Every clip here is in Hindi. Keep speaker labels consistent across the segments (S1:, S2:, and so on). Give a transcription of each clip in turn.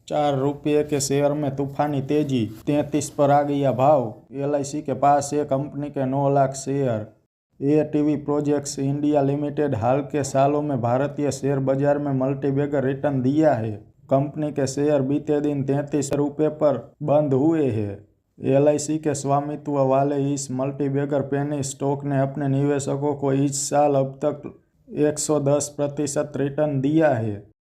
S1: ₹4 के शेयर में तूफानी तेजी, 33 पर आ गया भाव। LIC के पास है कंपनी के 9 lakh share. ATV projects India limited हाल के सालों में भारतीय शेयर बाजार में मल्टीबैगर रिटर्न दिया है। कंपनी के शेयर बीते दिन ₹33 पर बंद हुए हैं। LIC के स्वामित्व वाले इस मल्टीबैगर पेनी स्टॉक ने अपने निवेशकों को इस साल अब तक 110% रिटर्न दिया है।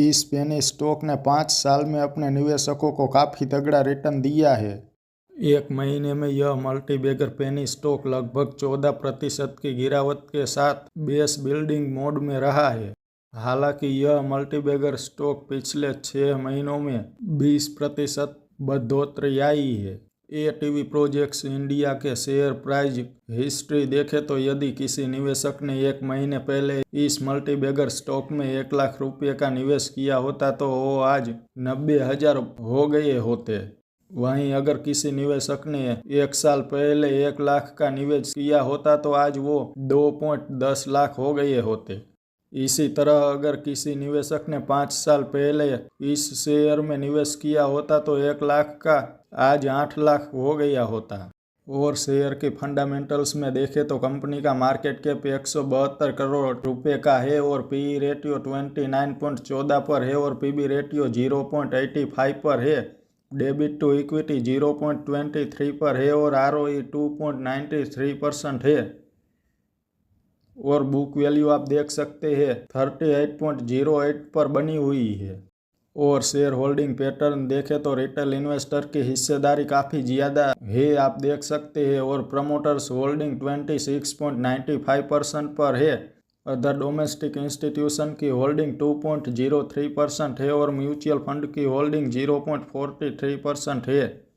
S1: इस पेनी स्टॉक ने 5 साल में अपने निवेशकों को काफ़ी तगड़ा रिटर्न दिया है। एक महीने में यह मल्टीबैगर पेनी स्टॉक लगभग 14% की गिरावट के साथ बेस बिल्डिंग मोड में रहा है। हालांकि यह मल्टीबैगर स्टॉक पिछले 6 महीनों में 20% बढ़ोतरी आई है। ATV प्रोजेक्ट्स इंडिया के शेयर प्राइस हिस्ट्री देखें तो यदि किसी निवेशक ने 1 महीने पहले इस मल्टीबैगर स्टॉक में ₹1,00,000 का निवेश किया होता तो वो आज 90,000 हो गए होते। वहीं अगर किसी निवेशक ने 1 साल पहले 1 लाख का निवेश किया होता तो आज वो 2.10 लाख हो गए होते। इसी तरह अगर किसी निवेशक ने 5 साल पहले इस शेयर में निवेश किया होता तो 1 लाख का आज 8 लाख हो गया होता। और शेयर के फंडामेंटल्स में देखें तो कंपनी का मार्केट कैप 172 करोड़ रुपए का है और PE रेटियो 29.14 पर है और PB रेटियो 0.85 पर है। डेबिट टू इक्विटी 0.23 पर है और ROE 2.93% है। और बुक वैल्यू आप देख सकते हैं 38.08 पर बनी हुई है। और शेयर होल्डिंग पैटर्न देखें तो रिटेल इन्वेस्टर की हिस्सेदारी काफ़ी ज़्यादा है, आप देख सकते हैं। और प्रमोटर्स होल्डिंग 26.95% पर है। अदर डोमेस्टिक इंस्टीट्यूशन की होल्डिंग 2.03% है और म्यूचुअल फंड की होल्डिंग 0.43% है।